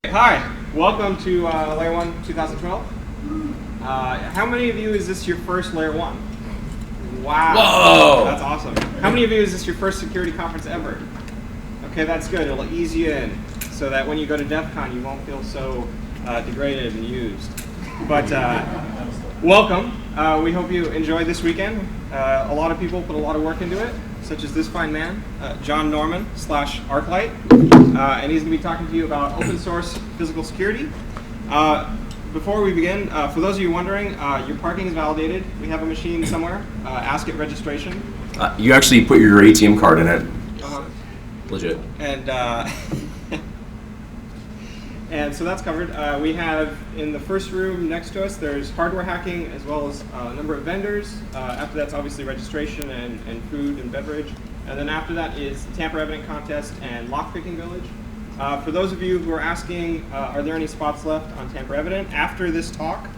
Hi, welcome to LayerOne 2012. How many of you is this your first LayerOne? Wow, Whoa! That's awesome. How many of you is this your first security conference ever? Okay, that's good. It'll ease you in so that when you go to DEF CON you won't feel so degraded and used. But welcome. We hope you enjoyed this weekend. A lot of people put a lot of work into it, such as this fine man, John Norman / Arclight, and he's going to be talking to you about open source physical security. Before we begin, for those of you wondering, your parking is validated. We have a machine somewhere. Ask it registration. You actually put your ATM card in it. Legit. And so that's covered. We have in the first room next to us, there's hardware hacking as well as a number of vendors. After that's obviously registration and food and beverage. And then after that is tamper evident contest and lockpicking village. For those of you who are asking, are there any spots left on tamper evident? After this talk,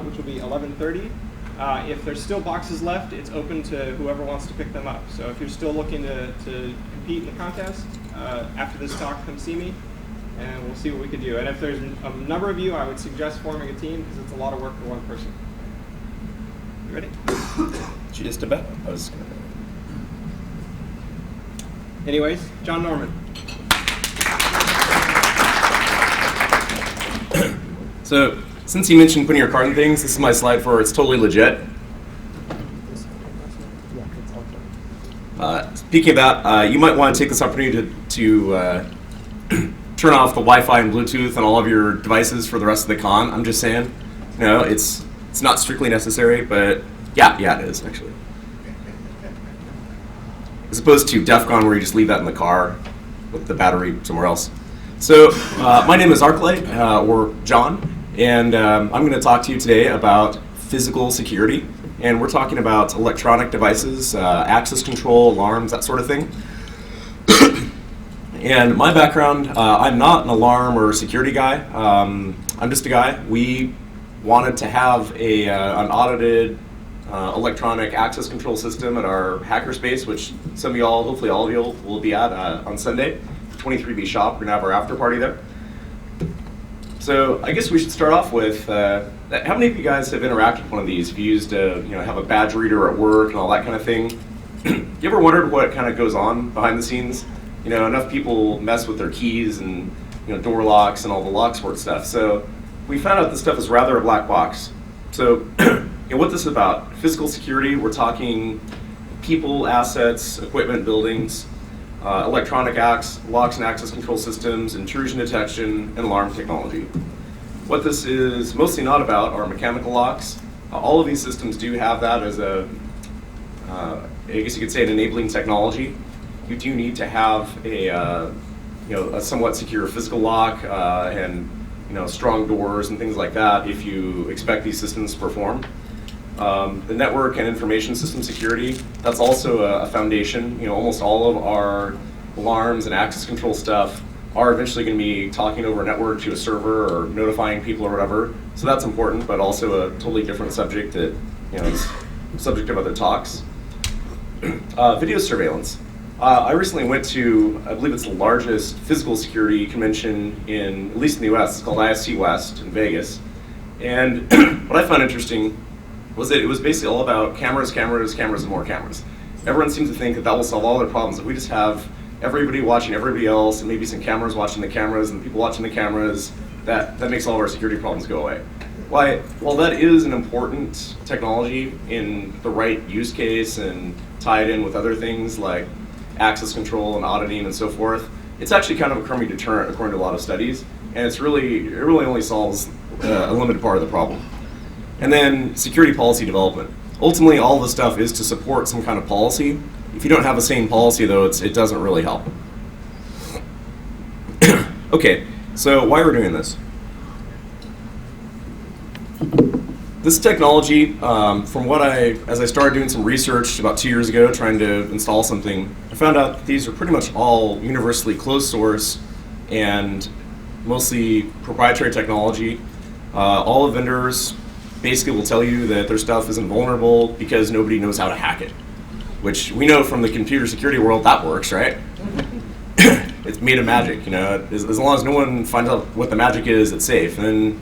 which will be 11:30, if there's still boxes left, it's open to whoever wants to pick them up. So if you're still looking to compete in the contest, after this talk, come see me. And we'll see what we can do. And if there's a number of you, I would suggest forming a team because it's a lot of work for one person. You ready? Just about. Anyways, John Norman. So, since you mentioned putting your card in things, this is my slide for it's totally legit. Speaking of that, you might want to take this opportunity to turn off the Wi-Fi and Bluetooth on all of your devices for the rest of the con. I'm just saying, it's not strictly necessary, but yeah, it is actually. As opposed to DEF CON where you just leave that in the car with the battery somewhere else. So my name is Arclight, or John, and I'm going to talk to you today about physical security, and we're talking about electronic devices, access control, alarms, that sort of thing. And my background, I'm not an alarm or security guy. I'm just a guy. We wanted to have an audited electronic access control system at our hackerspace, which some of y'all, hopefully all of you, will be at on Sunday, 23B shop. We're gonna have our after party there. So I guess we should start off with how many of you guys have interacted with one of these? If you used have a badge reader at work and all that kind of thing. You ever wondered what kind of goes on behind the scenes? Enough people mess with their keys and door locks and all the locksport stuff. So we found out this stuff is rather a black box. So what this is about, physical security, we're talking people, assets, equipment, buildings, electronic locks and access control systems, intrusion detection, and alarm technology. What this is mostly not about are mechanical locks. All of these systems do have that as I guess you could say an enabling technology. You do need to have a somewhat secure physical lock and strong doors and things like that if you expect these systems to perform. The network and information system security, that's also a foundation. Almost all of our alarms and access control stuff are eventually going to be talking over a network to a server or notifying people or whatever. So that's important, but also a totally different subject that is subject of other talks. Video surveillance. I recently went to, I believe it's the largest physical security convention at least in the US. It's called ISC West in Vegas. And what I found interesting was that it was basically all about cameras, and more cameras. Everyone seems to think that will solve all their problems. If we just have everybody watching everybody else and maybe some cameras watching the cameras and people watching the cameras, that makes all of our security problems go away. While that is an important technology in the right use case and tie it in with other things like access control and auditing and so forth, it's actually kind of a crummy deterrent according to a lot of studies, and it really only solves a limited part of the problem. And then security policy development. Ultimately, all this stuff is to support some kind of policy. If you don't have a sane policy, though, it doesn't really help. Okay, so why we're doing this? This technology, as I started doing some research about 2 years ago, trying to install something, I found out that these are pretty much all universally closed source and mostly proprietary technology. All the vendors basically will tell you that their stuff isn't vulnerable because nobody knows how to hack it, which we know from the computer security world that works, right? it's made of magic, you know. As long as no one finds out what the magic is, it's safe. And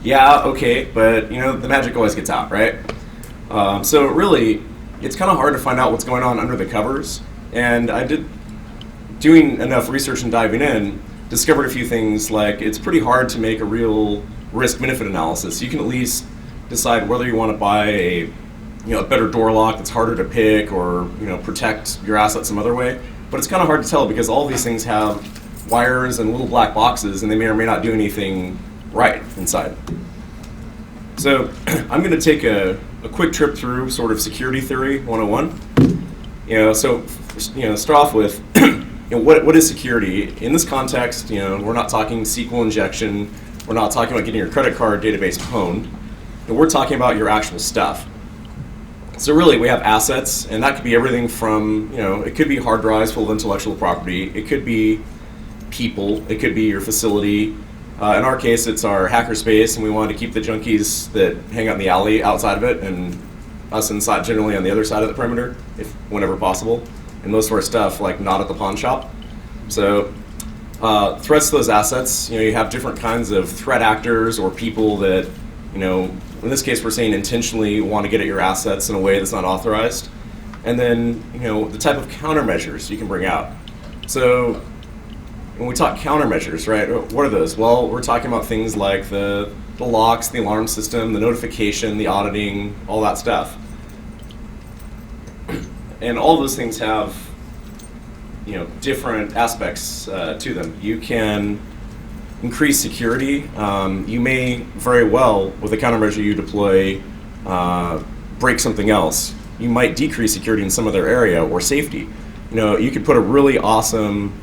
yeah, okay, but you know, the magic always gets out, right? So really, it's kind of hard to find out what's going on under the covers. And doing enough research and diving in, discovered a few things like it's pretty hard to make a real risk-benefit analysis. You can at least decide whether you want to buy a better door lock that's harder to pick, or protect your assets some other way. But it's kind of hard to tell because all these things have wires and little black boxes, and they may or may not do anything right inside. So I'm going to take a quick trip through sort of security theory 101. Start off with what is security? In this context, we're not talking SQL injection. We're not talking about getting your credit card database pwned. We're talking about your actual stuff. So really, we have assets, and that could be everything from, it could be hard drives full of intellectual property. It could be people. It could be your facility. In our case, it's our hackerspace, and we wanted to keep the junkies that hang out in the alley outside of it, and us inside, generally on the other side of the perimeter, whenever possible. And most of our stuff, like, not at the pawn shop. So threats to those assets, you have different kinds of threat actors or people that, in this case, we're saying intentionally want to get at your assets in a way that's not authorized. And then, the type of countermeasures you can bring out. So when we talk countermeasures, right, what are those? Well, we're talking about things like the locks, the alarm system, the notification, the auditing, all that stuff. And all those things have, different aspects to them. You can increase security. You may very well, with a countermeasure you deploy, break something else. You might decrease security in some other area or safety. You could put a really awesome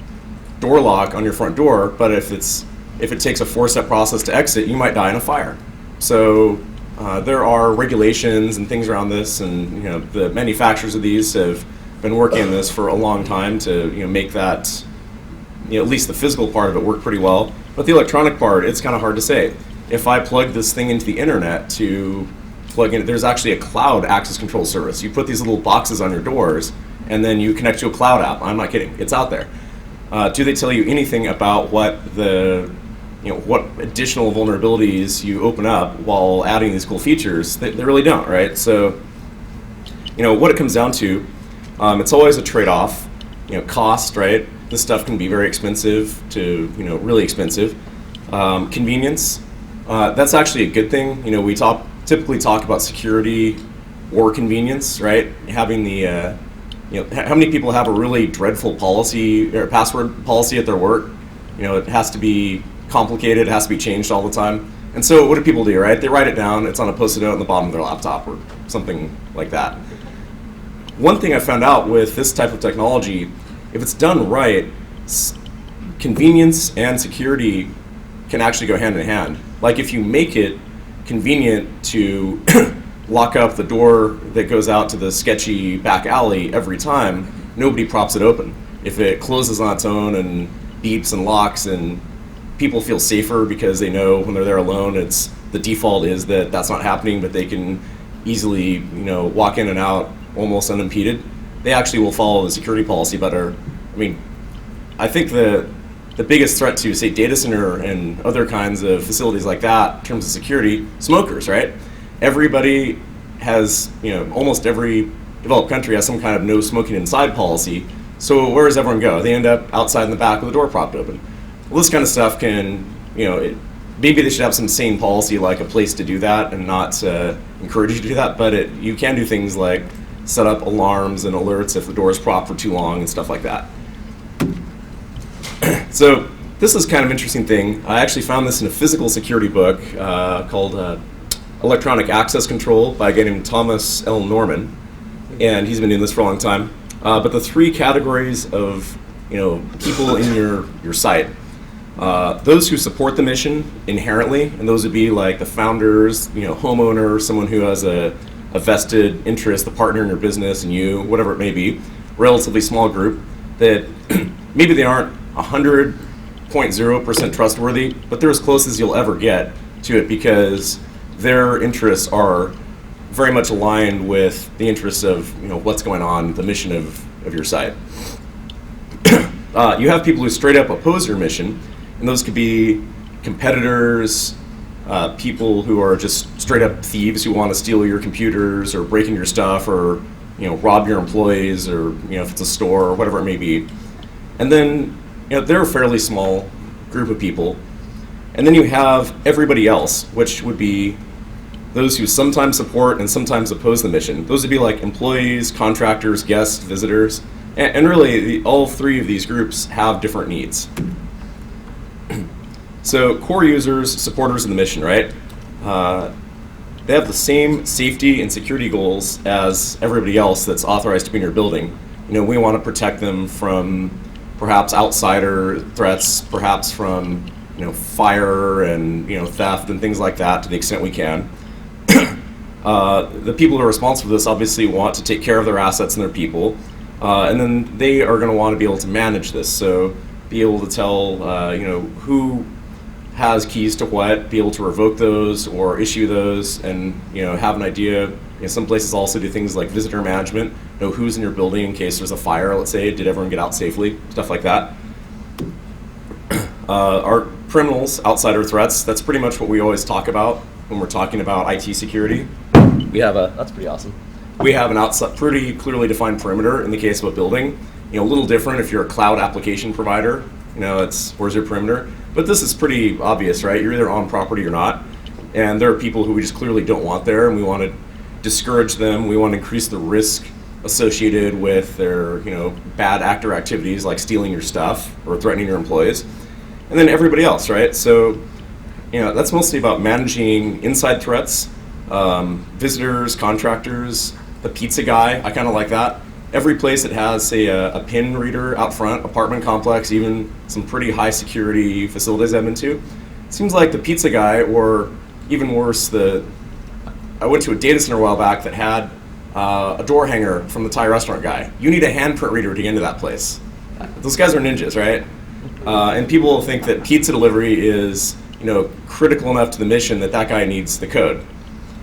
door lock on your front door, but if it takes a 4-step process to exit, you might die in a fire. So there are regulations and things around this, and the manufacturers of these have been working on this for a long time to make that, at least the physical part of it, work pretty well. But the electronic part, it's kind of hard to say. If I plug this thing into the internet to plug in, there's actually a cloud access control service. You put these little boxes on your doors, and then you connect to a cloud app. I'm not kidding, it's out there. Do they tell you anything about what what additional vulnerabilities you open up while adding these cool features? They really don't, right? So, what it comes down to, it's always a trade-off. Cost, right? This stuff can be very expensive to, really expensive. Convenience, that's actually a good thing. We typically talk about security or convenience, right? Having the, how many people have a really dreadful policy or password policy at their work? It has to be complicated, it has to be changed all the time. And so what do people do, right? They write it down, it's on a post-it note on the bottom of their laptop or something like that. One thing I found out with this type of technology, if it's done right, convenience and security can actually go hand in hand. Like if you make it convenient to lock up the door that goes out to the sketchy back alley every time, nobody props it open. If it closes on its own and beeps and locks, and people feel safer because they know when they're there alone, the default is that that's not happening, but they can easily walk in and out almost unimpeded, they actually will follow the security policy better. I mean, I think the biggest threat to, say, data center and other kinds of facilities like that in terms of security, smokers, right? Everybody has, almost every developed country has some kind of no smoking inside policy. So where does everyone go? They end up outside in the back with the door propped open. Well, this kind of stuff can, maybe they should have some sane policy, like a place to do that and not encourage you to do that, but you can do things like set up alarms and alerts if the door is propped for too long and stuff like that. So this is kind of an interesting thing. I actually found this in a physical security book called Electronic Access Control by a guy named Thomas L. Norman, and he's been doing this for a long time. But the 3 categories of people in your site, those who support the mission inherently, and those would be like the founders, homeowner, someone who has a vested interest, the partner in your business, and you, whatever it may be, relatively small group that maybe they aren't 100.0% trustworthy, but they're as close as you'll ever get to it because their interests are very much aligned with the interests of what's going on, the mission of your site. You have people who straight up oppose your mission, and those could be competitors, people who are just straight up thieves who want to steal your computers or break into your stuff or rob your employees, or if it's a store or whatever it may be. And then they're a fairly small group of people. And then you have everybody else, which would be those who sometimes support and sometimes oppose the mission. Those would be like employees, contractors, guests, visitors. And really, all three of these groups have different needs. So core users, supporters of the mission, right? They have the same safety and security goals as everybody else that's authorized to be in your building. We want to protect them from perhaps outsider threats, perhaps from fire and theft and things like that to the extent we can. The people who are responsible for this obviously want to take care of their assets and their people, and then they are going to want to be able to manage this. So be able to tell who has keys to what, be able to revoke those or issue those, and have an idea. Some places also do things like visitor management, know who's in your building in case there's a fire, let's say, did everyone get out safely, stuff like that. Our criminals, outsider threats, that's pretty much what we always talk about when we're talking about IT security. That's pretty awesome. We have an outside, pretty clearly defined perimeter in the case of a building. A little different if you're a cloud application provider. It's where's your perimeter? But this is pretty obvious, right? You're either on property or not. And there are people who we just clearly don't want there, and we want to discourage them. We want to increase the risk associated with their, bad actor activities like stealing your stuff or threatening your employees. And then everybody else, right? So, that's mostly about managing inside threats, visitors, contractors, the pizza guy. I kind of like that. Every place that has, say, a PIN reader out front, apartment complex, even some pretty high security facilities I've been to, it seems like the pizza guy, or even worse, I went to a data center a while back that had a door hanger from the Thai restaurant guy. You need a handprint reader to get into that place. Those guys are ninjas, right? And people think that pizza delivery is, critical enough to the mission that guy needs the code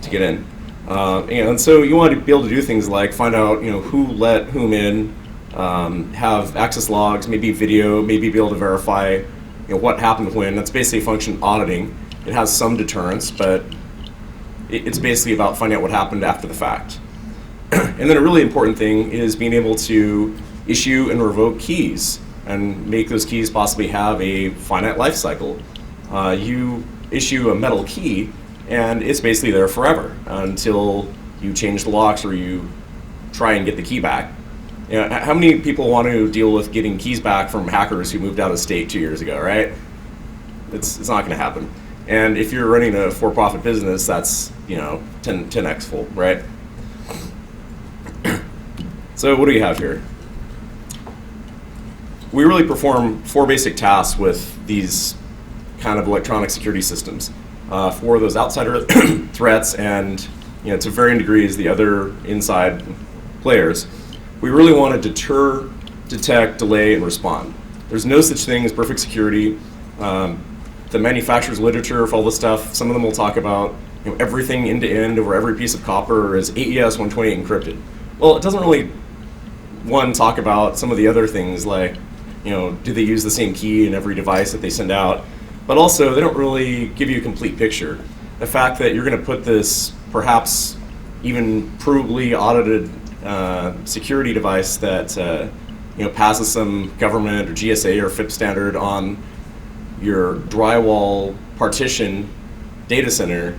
to get in. And so you want to be able to do things like find out, who let whom in, have access logs, maybe video, maybe be able to verify, what happened when. That's basically function auditing. It has some deterrence, but it's basically about finding out what happened after the fact. And then a really important thing is being able to issue and revoke keys and make those keys possibly have a finite life cycle. You issue a metal key, and it's basically there forever until you change the locks or you try and get the key back. How many people want to deal with getting keys back from hackers who moved out of state 2 years ago, right? It's not going to happen. And if you're running a for-profit business, that's 10x full, right? So what do we have here? We really perform 4 basic tasks with these kind of electronic security systems. For those outsider threats and to varying degrees the other inside players, we really want to deter, detect, delay, and respond. There's no such thing as perfect security. The manufacturer's literature for all this stuff, some of them will talk about everything end to end over every piece of copper is AES 128 encrypted. Well, it doesn't really, talk about some of the other things like, do they use the same key in every device that they send out? But also, they don't really give you a complete picture. The fact that you're going to put this perhaps even provably audited security device that passes some government or GSA or FIP standard on your drywall partition data center,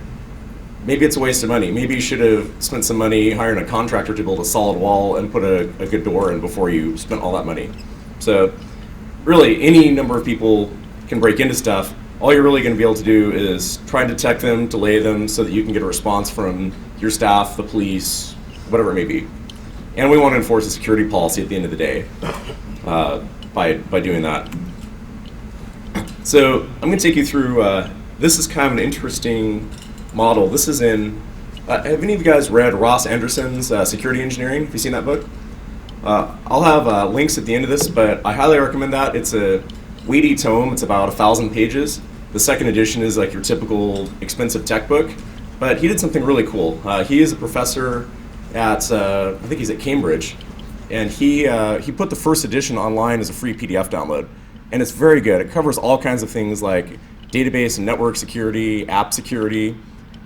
maybe it's a waste of money. Maybe you should have spent some money hiring a contractor to build a solid wall and put a good door in before you spent all that money. So really, any number of people can break into stuff. All you're really going to be able to do is try and detect them, delay them, so that you can get a response from your staff, the police, whatever it may be. And we want to enforce a security policy at the end of the day by doing that. So I'm going to take you through, this is kind of an interesting model. This is in, have any of you guys read Ross Anderson's Security Engineering? Have you seen that book? I'll have links at the end of this, but I highly recommend that. It's a weighty tome. It's about 1,000 pages. The second edition is like your typical expensive tech book, but he did something really cool. He is a professor at, I think he's at Cambridge, and he put the first edition online as a free PDF download, and it's very good. It covers all kinds of things like database and network security, app security,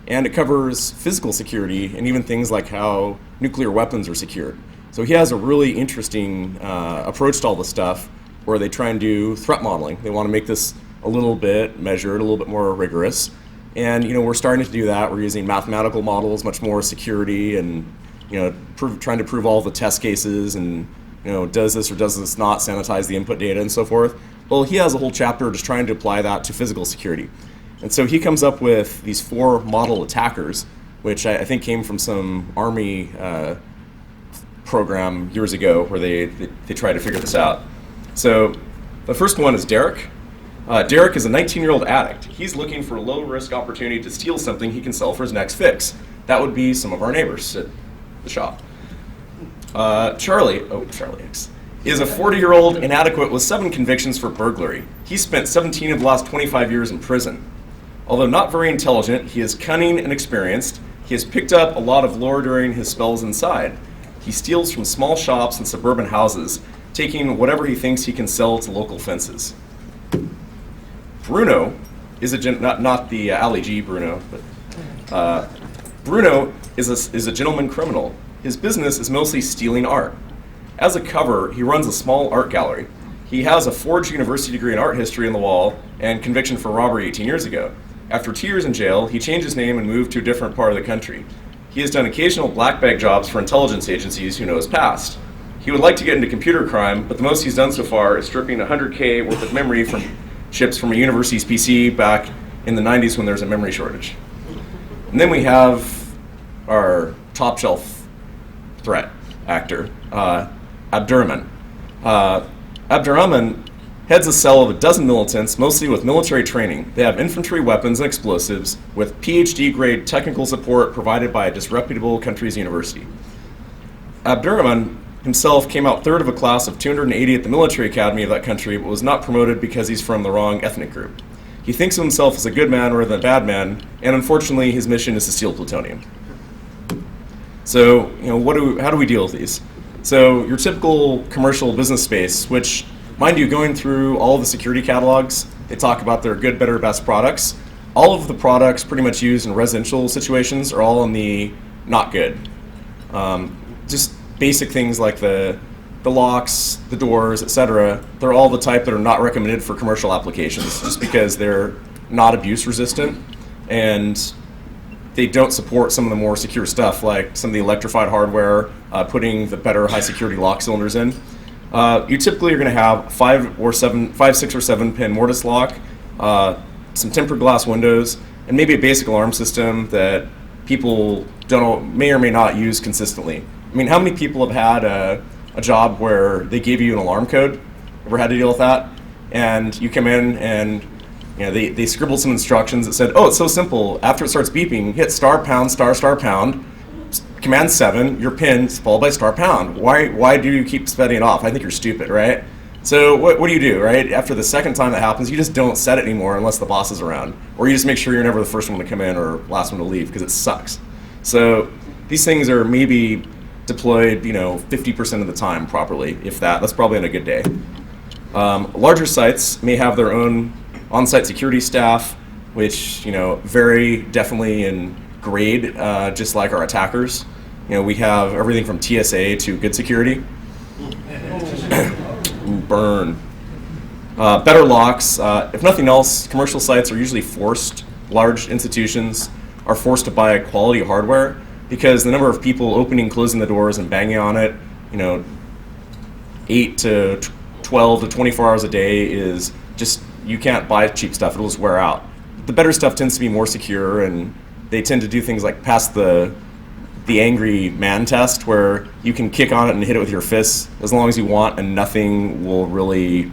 and it covers physical security and even things like how nuclear weapons are secured. So he has a really interesting approach to all this stuff where they try and do threat modeling. They want to make this a little bit measured, a little bit more rigorous. And we're starting to do that. We're using mathematical models, much more security, and trying to prove all the test cases and does this or does this not sanitize the input data and so forth. Well, he has a whole chapter just trying to apply that to physical security. And so he comes up with these 4 model attackers, which I think came from some Army program years ago where they tried to figure this out. So the first one is Derek. Derek is a 19-year-old addict. He's looking for a low-risk opportunity to steal something he can sell for his next fix. That would be some of our neighbors at the shop. Charlie X, is a 40-year-old inadequate with 7 convictions for burglary. He spent 17 of the last 25 years in prison. Although not very intelligent, he is cunning and experienced. He has picked up a lot of lore during his spells inside. He steals from small shops and suburban houses, taking whatever he thinks he can sell to local fences. Bruno is not the Ali G Bruno, but Bruno is a gentleman criminal. His business is mostly stealing art. As a cover, he runs a small art gallery. He has a forged university degree in art history on the wall and conviction for robbery 18 years ago. After 2 years in jail, he changed his name and moved to a different part of the country. He has done occasional black bag jobs for intelligence agencies who know his past. He would like to get into computer crime, but the most he's done so far is stripping 100K worth of memory from chips from a university's PC back in the 90s when there was a memory shortage. And then we have our top shelf threat actor, Abdurrahman. Abdurrahman heads a cell of a dozen militants, mostly with military training. They have infantry weapons and explosives with PhD-grade technical support provided by a disreputable country's university. Abdurrahman himself came out 3rd of a class of 280 at the military academy of that country, but was not promoted because he's from the wrong ethnic group. He thinks of himself as a good man rather than a bad man, and unfortunately his mission is to steal plutonium. So, how do we deal with these? So your typical commercial business space, which, mind you, going through all of the security catalogs, they talk about their good, better, best products. All of the products pretty much used in residential situations are all in the not good. Just basic things like the locks, the doors, etc. They're all the type that are not recommended for commercial applications just because they're not abuse resistant and they don't support some of the more secure stuff like some of the electrified hardware, putting the better high security lock cylinders in. You typically are going to have 5, 6, or 7 pin mortise lock, some tempered glass windows, and maybe a basic alarm system that people may or may not use consistently. I mean, how many people have had a job where they gave you an alarm code? Ever had to deal with that? And you come in and they scribbled some instructions that said, oh, it's so simple. After it starts beeping, hit star pound, star pound, command 7, your pin followed by star pound. Why do you keep setting it off? I think you're stupid, right? So what do you do, right? After the second time that happens, you just don't set it anymore unless the boss is around. Or you just make sure you're never the first one to come in or last one to leave because it sucks. So these things are maybe deployed 50% of the time properly, if that. That's probably on a good day. Larger sites may have their own on-site security staff, which vary definitely in grade, just like our attackers. We have everything from TSA to good security. Ooh, burn. Better locks. If nothing else, commercial sites are usually forced. Large institutions are forced to buy quality hardware because the number of people opening, closing the doors, and banging on it, 8 to 12 to 24 hours a day is just, you can't buy cheap stuff, it'll just wear out. The better stuff tends to be more secure, and they tend to do things like pass the angry man test, where you can kick on it and hit it with your fists as long as you want, and nothing will really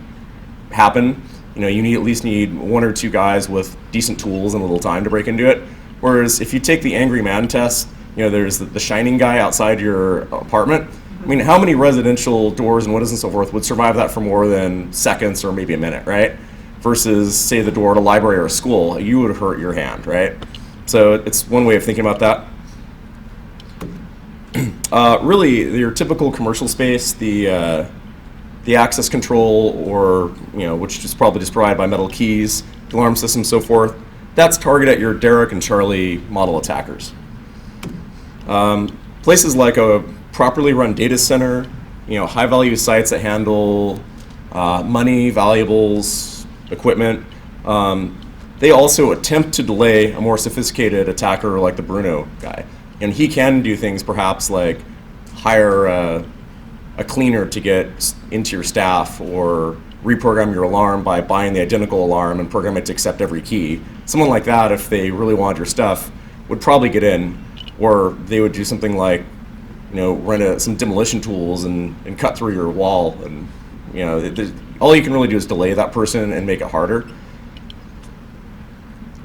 happen. You at least need 1 or 2 guys with decent tools and a little time to break into it. Whereas if you take the angry man test, there's the shining guy outside your apartment. I mean, how many residential doors and windows and so forth would survive that for more than seconds or maybe a minute, right? Versus, say, the door to a library or a school, you would hurt your hand, right? So it's one way of thinking about that. Really, your typical commercial space, the access control, or which is probably just provided by metal keys, the alarm system, so forth. That's targeted at your Derek and Charlie model attackers. Places like a properly run data center, high-value sites that handle money, valuables, equipment. They also attempt to delay a more sophisticated attacker like the Bruno guy. And he can do things perhaps like hire a cleaner to get into your staff, or reprogram your alarm by buying the identical alarm and program it to accept every key. Someone like that, if they really wanted your stuff, would probably get in, or they would do something like rent some demolition tools and cut through your wall. And all you can really do is delay that person and make it harder.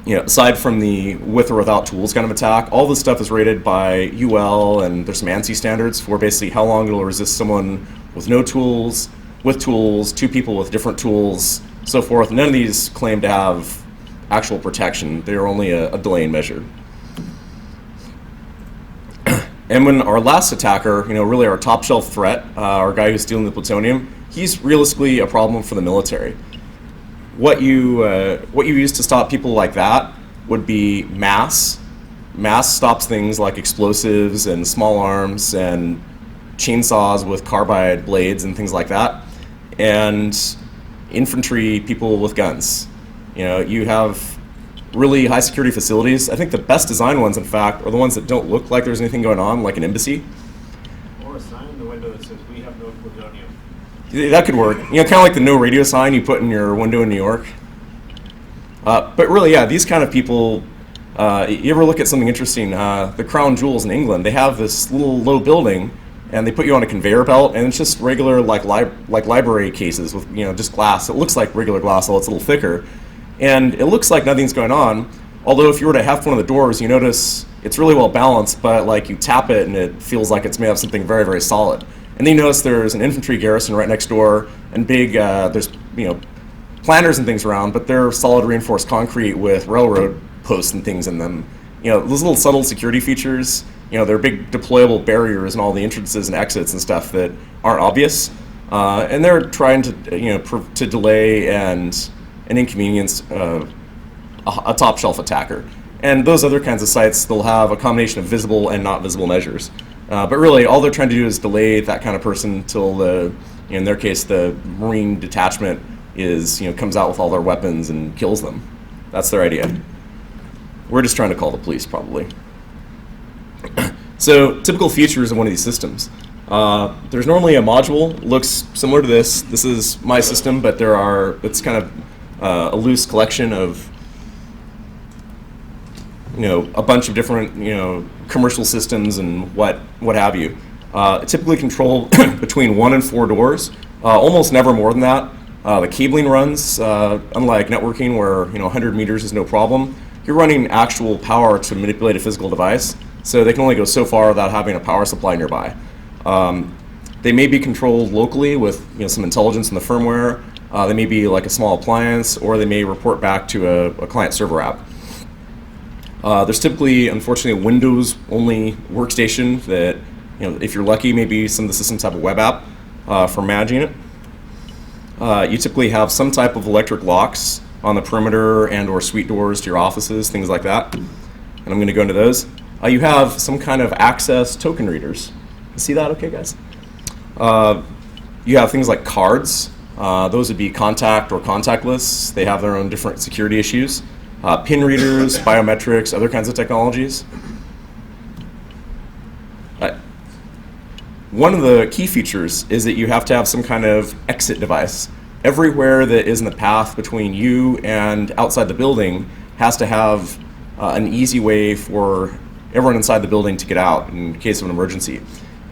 Aside from the with or without tools kind of attack, all this stuff is rated by UL, and there's some ANSI standards for basically how long it'll resist someone with no tools, with tools, two people with different tools, so forth. None of these claim to have actual protection. They are only a delaying measure. And when our last attacker, really our top shelf threat, our guy who's stealing the plutonium, he's realistically a problem for the military. What you use to stop people like that would be mass. Mass stops things like explosives and small arms and chainsaws with carbide blades and things like that, and infantry people with guns. You have really high security facilities. I think the best designed ones, in fact, are the ones that don't look like there's anything going on, like an embassy. Or a sign in the window that says, "We have no plutonium." That could work. Kind of like the no radio sign you put in your window in New York. But really, yeah, these kind of people, you ever look at something interesting? The Crown Jewels in England, they have this little low building, and they put you on a conveyor belt, and it's just regular like library cases with just glass. It looks like regular glass, although it's a little thicker. And it looks like nothing's going on, although if you were to have one of the doors, you notice it's really well balanced, but like you tap it and it feels like it's made of something very, very solid. And then you notice there's an infantry garrison right next door, and there's planters and things around, but they're solid reinforced concrete with railroad posts and things in them. Those little subtle security features, they're big deployable barriers in all the entrances and exits and stuff that aren't obvious. And they're trying to to delay and inconvenience a top shelf attacker. And those other kinds of sites, they'll have a combination of visible and not visible measures. But really, all they're trying to do is delay that kind of person till in their case, the Marine detachment comes out with all their weapons and kills them. That's their idea. We're just trying to call the police, probably. So, typical features of one of these systems. There's normally a module, looks similar to this. This is my system, but it's kind of a loose collection of a bunch of different commercial systems and what have you. Typically control between 1 and 4 doors, almost never more than that. The cabling runs, unlike networking where 100 meters is no problem. You're running actual power to manipulate a physical device, so they can only go so far without having a power supply nearby. They may be controlled locally with some intelligence in the firmware. They may be like a small appliance, or they may report back to a client server app. There's typically, unfortunately, a Windows-only workstation that, if you're lucky, maybe some of the systems have a web app for managing it. You typically have some type of electric locks on the perimeter and or suite doors to your offices, things like that. And I'm going to go into those. You have some kind of access token readers. See that okay, guys? You have things like cards. Those would be contact or contactless. They have their own different security issues. PIN readers, biometrics, other kinds of technologies. One of the key features is that you have to have some kind of exit device. Everywhere that is in the path between you and outside the building has to have an easy way for everyone inside the building to get out in case of an emergency.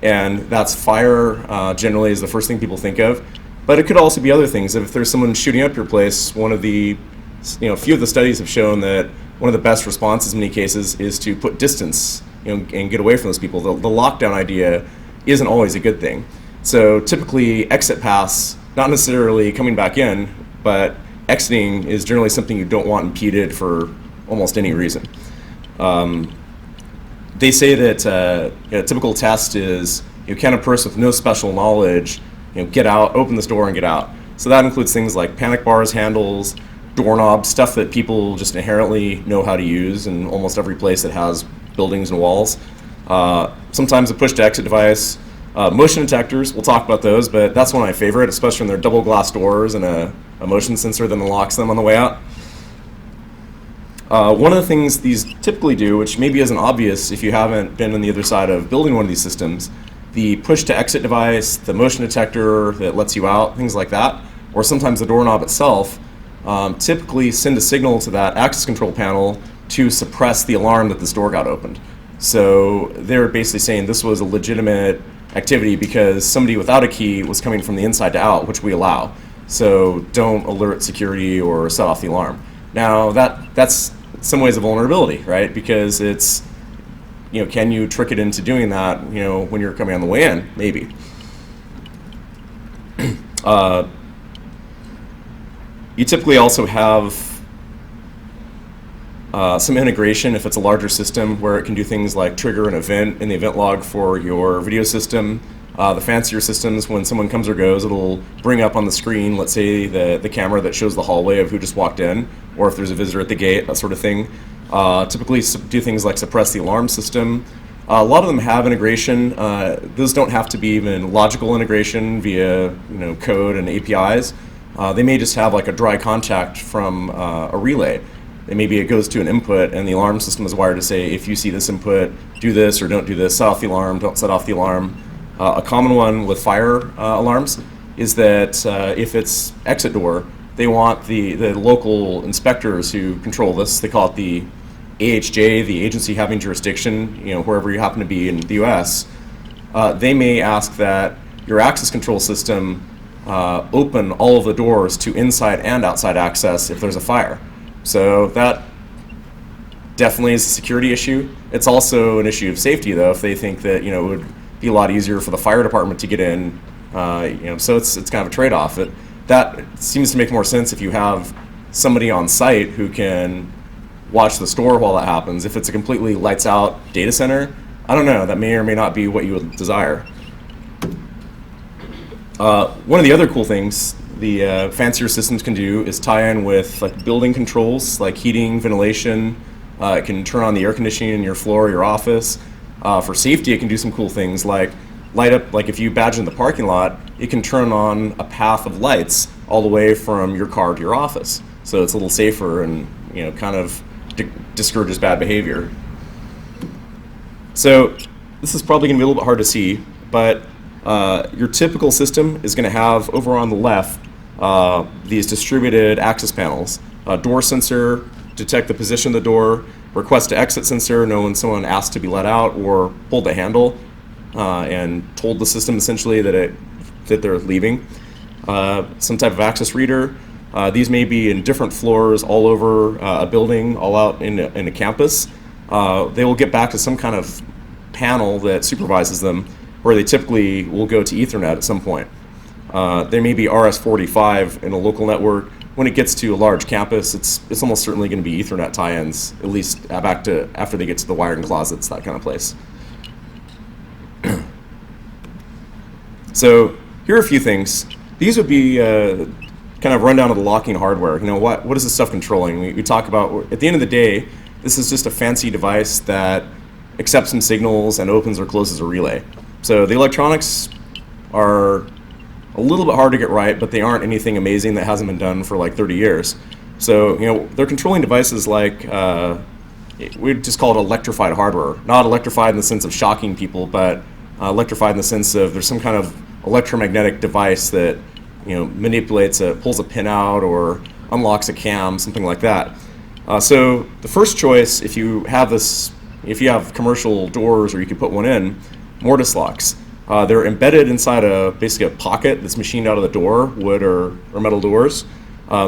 And that's fire, generally, is the first thing people think of. But it could also be other things. If there's someone shooting up your place, one of the few of the studies have shown that one of the best responses in many cases is to put distance, and get away from those people. The lockdown idea isn't always a good thing. So typically exit paths, not necessarily coming back in, but exiting is generally something you don't want impeded for almost any reason. Data they say that a typical test is, can a person with no special knowledge, get out, open this door and get out. So that includes things like panic bars, handles, doorknobs, stuff that people just inherently know how to use in almost every place that has buildings and walls. Sometimes a push-to-exit device. Motion detectors, we'll talk about those, but that's one of my favorite, especially when they're double glass doors and a motion sensor that unlocks them on the way out. One of the things these typically do, which maybe isn't obvious if you haven't been on the other side of building one of these systems, the push-to-exit device, the motion detector that lets you out, things like that, or sometimes the doorknob itself, typically send a signal to that access control panel to suppress the alarm that this door got opened. So they're basically saying this was a legitimate activity because somebody without a key was coming from the inside to out, which we allow. So don't alert security or set off the alarm. Now that's in some ways a vulnerability, right? Because it's, can you trick it into doing that, when you're coming on the way in? Maybe. You typically also have some integration if it's a larger system where it can do things like trigger an event in the event log for your video system. The fancier systems, when someone comes or goes, it'll bring up on the screen, let's say the camera that shows the hallway of who just walked in, or if there's a visitor at the gate, that sort of thing. Typically do things like suppress the alarm system. A lot of them have integration. Those don't have to be even logical integration via code and APIs. They may just have like a dry contact from a relay. Maybe it goes to an input and the alarm system is wired to say, if you see this input, do this or don't do this, set off the alarm, don't set off the alarm. A common one with fire alarms is that if it's exit door, they want the local inspectors who control this, they call it the AHJ, the agency having jurisdiction, wherever you happen to be in the US, they may ask that your access control system open all of the doors to inside and outside access if there's a fire. So that definitely is a security issue. It's also an issue of safety, though, if they think that it would be a lot easier for the fire department to get in. So it's kind of a trade-off. That seems to make more sense if you have somebody on site who can watch the store while that happens. If it's a completely lights-out data center, I don't know. That may or may not be what you would desire. One of the other cool things the fancier systems can do is tie in with like building controls, like heating, ventilation. It can turn on the air conditioning in your floor or your office. For safety, it can do some cool things like light up, like if you badge in the parking lot, it can turn on a path of lights all the way from your car to your office. So it's a little safer and kind of discourages bad behavior. So this is probably going to be a little bit hard to see, but your typical system is going to have over on the left these distributed access panels. Door sensor, detect the position of the door, request to exit sensor, know when someone asked to be let out or pulled the handle and told the system essentially that they're leaving. Some type of access reader. These may be in different floors all over a building, all out in a campus. They will get back to some kind of panel that supervises them, where they typically will go to Ethernet at some point. They may be RS-45 in a local network. When it gets to a large campus, it's almost certainly going to be Ethernet tie-ins, at least back to after they get to the wiring closets, that kind of place. So here are a few things. These would be kind of rundown of the locking hardware. What is this stuff controlling? We talk about, at the end of the day, this is just a fancy device that accepts some signals and opens or closes a relay. So the electronics are a little bit hard to get right, but they aren't anything amazing that hasn't been done for like 30 years. So, they're controlling devices like, we just call it electrified hardware. Not electrified in the sense of shocking people, but electrified in the sense of there's some kind of electromagnetic device that, manipulates pulls a pin out or unlocks a cam, something like that. So the first choice, if you have commercial doors or you could put one in, mortise locks. They're embedded inside basically a pocket that's machined out of the door, wood or metal doors.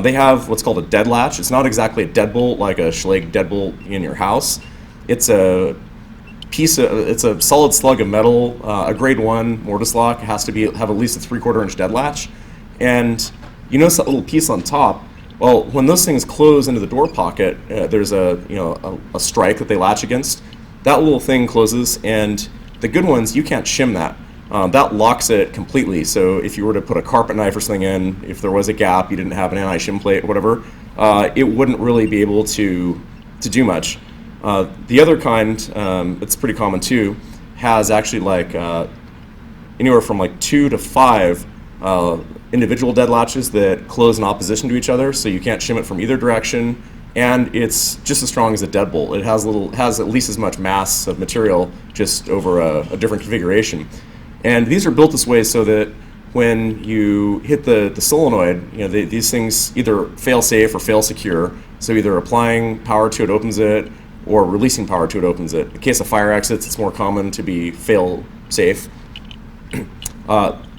They have what's called a dead latch. It's not exactly a deadbolt like a Schlage deadbolt in your house. It's a solid slug of metal. A grade 1 mortise lock has to have at least a 3/4 inch dead latch. And you notice that little piece on top. Well, when those things close into the door pocket, there's a strike that they latch against. that little thing closes, and the good ones, you can't shim that. That locks it completely. So if you were to put a carpet knife or something in, if there was a gap, you didn't have an anti-shim plate or whatever, it wouldn't really be able to do much. The other kind, it's pretty common too, has actually like anywhere from like 2 to 5 individual dead latches that close in opposition to each other, so you can't shim it from either direction, and it's just as strong as a deadbolt. It has at least as much mass of material, just over a different configuration. And these are built this way so that when you hit the solenoid, these things either fail safe or fail secure. So either applying power to it opens it, or releasing power to it opens it. In case of fire exits, it's more common to be fail safe.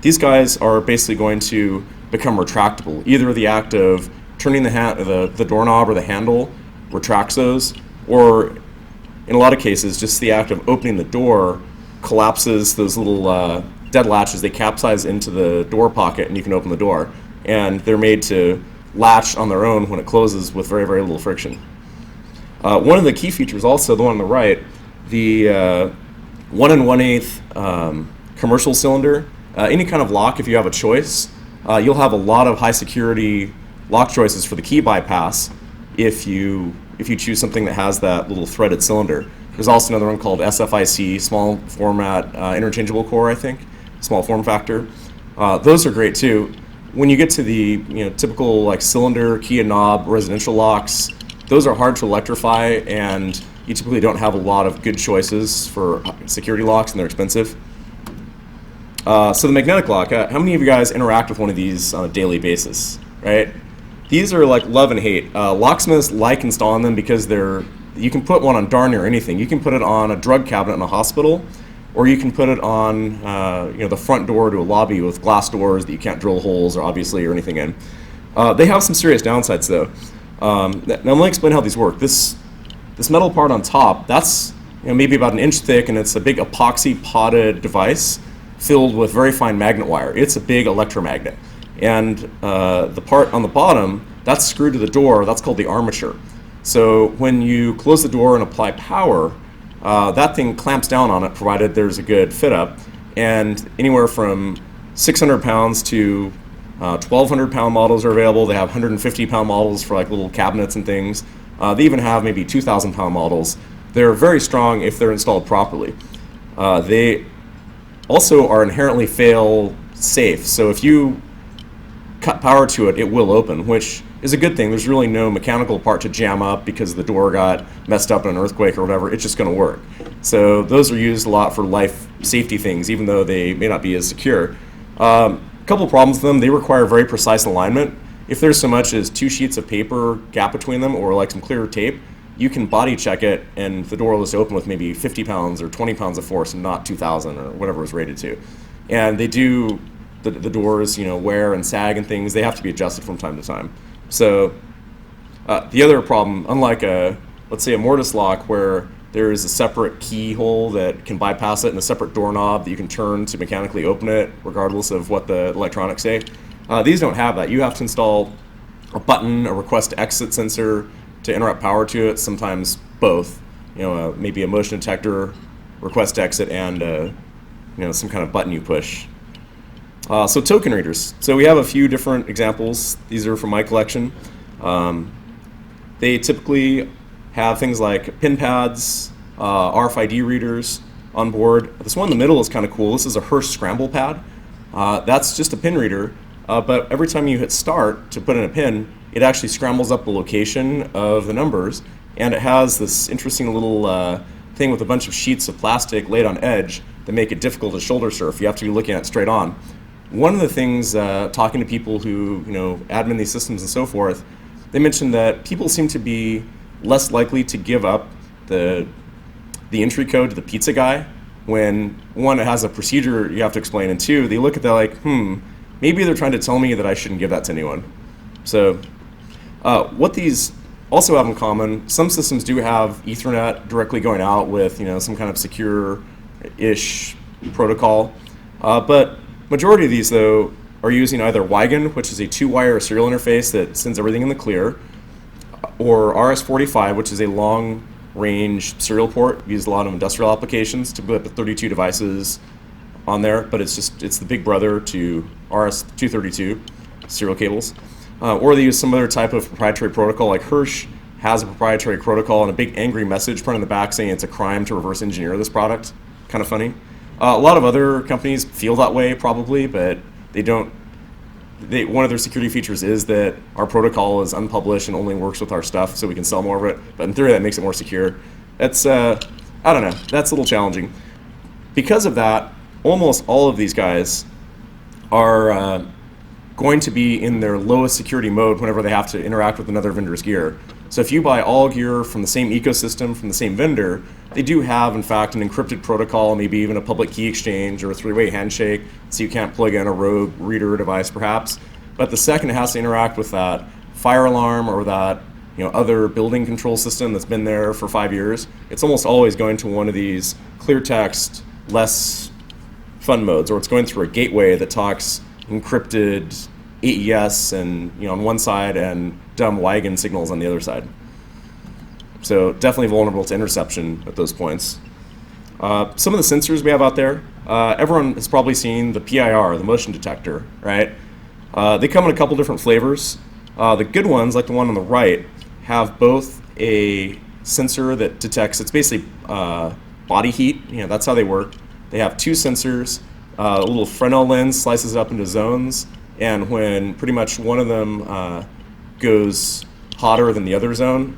These guys are basically going to become retractable. Either the act of turning the doorknob or the handle retracts those, or in a lot of cases, just the act of opening the door collapses those little dead latches. They capsize into the door pocket, and you can open the door. And they're made to latch on their own when it closes with very, very little friction. One of the key features, also the one on the right, the 1 1/8 commercial cylinder. Any kind of lock, if you have a choice, you'll have a lot of high security lock choices for the key bypass if you choose something that has that little threaded cylinder. There's also another one called SFIC, small format interchangeable core, I think, small form factor. Those are great too. When you get to the typical like cylinder, key and knob residential locks, those are hard to electrify, and you typically don't have a lot of good choices for security locks, and they're expensive. So the magnetic lock, how many of you guys interact with one of these on a daily basis, right? These are like love and hate. Locksmiths like installing them because you can put one on darn near anything. You can put it on a drug cabinet in a hospital, or you can put it on the front door to a lobby with glass doors that you can't drill holes or anything in. They have some serious downsides though. Now let me explain how these work. This metal part on top, that's maybe about an inch thick, and it's a big epoxy potted device filled with very fine magnet wire. It's a big electromagnet. And the part on the bottom, that's screwed to the door, that's called the armature. So when you close the door and apply power, that thing clamps down on it, provided there's a good fit up. And anywhere from 600 pounds to 1,200 pound models are available. They have 150 pound models for like little cabinets and things. They even have maybe 2,000 pound models. They're very strong if they're installed properly. They also are inherently fail safe. So if you cut power to it, it will open, which is a good thing. There's really no mechanical part to jam up because the door got messed up in an earthquake or whatever. It's just going to work. So those are used a lot for life safety things, even though they may not be as secure. Couple problems with them: they require very precise alignment. If there's so much as 2 sheets of paper gap between them, or like some clear tape, you can body check it and the door will just open with maybe 50 pounds or 20 pounds of force and not 2,000 or whatever it's rated to. And they do, the doors wear and sag and things. They have to be adjusted from time to time. So the other problem, unlike let's say a mortise lock where there is a separate keyhole that can bypass it and a separate doorknob that you can turn to mechanically open it regardless of what the electronics say, these don't have that. You have to install a button, a request to exit sensor to interrupt power to it, sometimes both. Maybe a motion detector, request to exit, and some kind of button you push. So token readers. So we have a few different examples. These are from my collection. They typically have things like pin pads, RFID readers on board. This one in the middle is kind of cool. This is a Hearst scramble pad. That's just a pin reader, but every time you hit start to put in a pin, it actually scrambles up the location of the numbers, and it has this interesting little thing with a bunch of sheets of plastic laid on edge that make it difficult to shoulder surf. You have to be looking at it straight on. One of the things, talking to people who admin these systems and so forth, they mentioned that people seem to be less likely to give up the entry code to the pizza guy when, one, it has a procedure you have to explain, and two, they look at that like, maybe they're trying to tell me that I shouldn't give that to anyone. So what these also have in common, some systems do have Ethernet directly going out with some kind of secure-ish protocol, but majority of these though are using either WIGAN, which is a 2-wire serial interface that sends everything in the clear, or RS-45, which is a long range serial port. We use a lot of industrial applications, typically up to 32 devices on there, but it's the big brother to RS-232 serial cables. Or they use some other type of proprietary protocol, like Hirsch has a proprietary protocol and a big angry message printed on the back saying it's a crime to reverse engineer this product. Kind of funny. A lot of other companies feel that way probably, but they don't. One of their security features is that our protocol is unpublished and only works with our stuff, so we can sell more of it. But in theory, that makes it more secure. It's I don't know. That's a little challenging. Because of that, almost all of these guys are going to be in their lowest security mode whenever they have to interact with another vendor's gear. So if you buy all gear from the same ecosystem, from the same vendor, they do have, in fact, an encrypted protocol, maybe even a public key exchange or a three-way handshake, so you can't plug in a rogue reader device, perhaps. But the second it has to interact with that fire alarm or that other building control system that's been there for 5 years, it's almost always going to one of these clear text, less fun modes, or it's going through a gateway that talks encrypted AES and on one side and dumb wagon signals on the other side. So definitely vulnerable to interception at those points. Some of the sensors we have out there, everyone has probably seen the PIR, the motion detector, right? They come in a couple different flavors. The good ones, like the one on the right, have both a sensor that detects, it's basically body heat, that's how they work. They have two sensors, a little Fresnel lens slices it up into zones, and when pretty much one of them goes hotter than the other zone,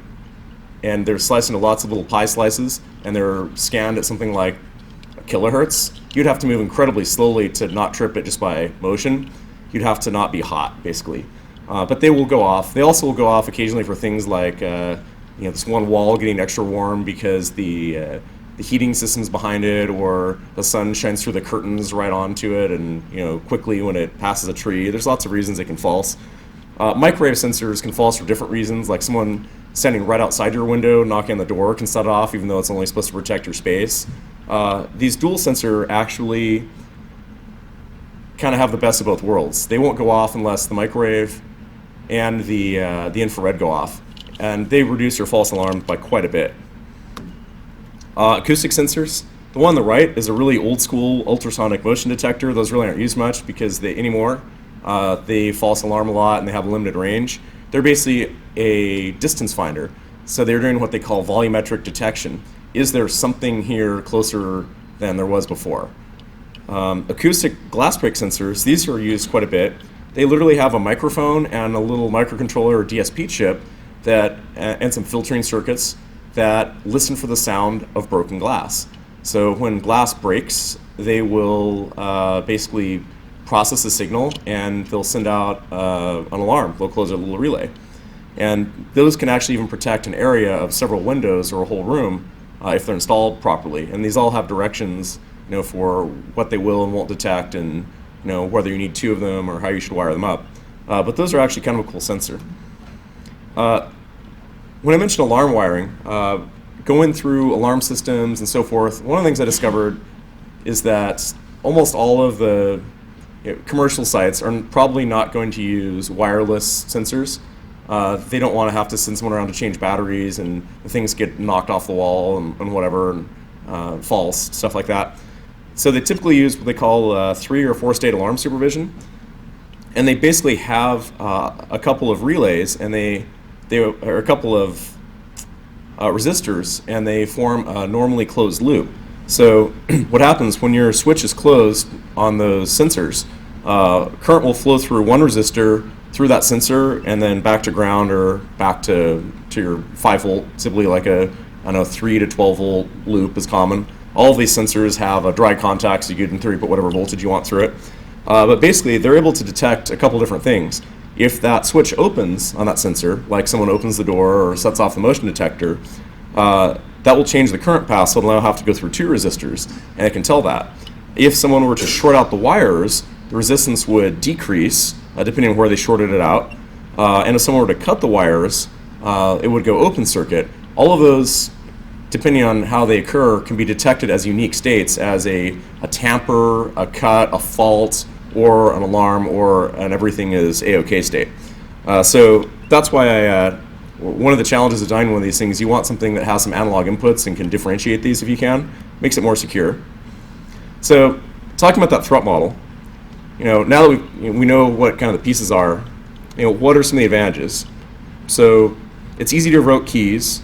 and they're sliced into lots of little pie slices, and they're scanned at something like a kilohertz, you'd have to move incredibly slowly to not trip it just by motion. You'd have to not be hot, basically. But they will go off. They also will go off occasionally for things like this one wall getting extra warm because the heating system's behind it, or the sun shines through the curtains right onto it, and quickly when it passes a tree. There's lots of reasons they can false. Microwave sensors can false for different reasons, like someone standing right outside your window knocking on the door can set it off even though it's only supposed to protect your space. These dual sensor actually kind of have the best of both worlds. They won't go off unless the microwave and the infrared go off, and they reduce your false alarm by quite a bit. Acoustic sensors. The one on the right is a really old school ultrasonic motion detector. Those really aren't used much because they false alarm a lot and they have a limited range. They're basically a distance finder. So they're doing what they call volumetric detection. Is there something here closer than there was before? Acoustic glass break sensors, these are used quite a bit. They literally have a microphone and a little microcontroller or DSP chip and some filtering circuits that listen for the sound of broken glass. So when glass breaks, they will basically process the signal and they'll send out an alarm. They'll close a little relay. And those can actually even protect an area of several windows or a whole room if they're installed properly. And these all have directions for what they will and won't detect, and whether you need two of them or how you should wire them up. But those are actually kind of a cool sensor. When I mentioned alarm wiring, going through alarm systems and so forth, one of the things I discovered is that almost all of the commercial sites are probably not going to use wireless sensors. They don't want to have to send someone around to change batteries and things get knocked off the wall and whatever, and false, stuff like that. So they typically use what they call 3 or 4 state alarm supervision. And they basically have a couple of relays, and they are a couple of resistors, and they form a normally closed loop. So what happens when your switch is closed on those sensors, current will flow through one resistor, through that sensor, and then back to ground or back to your 5 volt, simply like a 3 to 12 volt loop is common. All of these sensors have a dry contact, so you could in theory put whatever voltage you want through it. But basically, they're able to detect a couple different things. If that switch opens on that sensor, like someone opens the door or sets off the motion detector, that will change the current path, so it'll now have to go through 2 resistors, and it can tell that. If someone were to short out the wires, the resistance would decrease, depending on where they shorted it out. And if someone were to cut the wires, it would go open circuit. All of those, depending on how they occur, can be detected as unique states, as a tamper, a cut, a fault, or an alarm, or an everything is A-OK state. So that's why I one of the challenges of designing one of these things, you want something that has some analog inputs and can differentiate these if you can. Makes it more secure. So talking about that threat model, now that we know what kind of the pieces are, what are some of the advantages? So it's easy to revoke keys.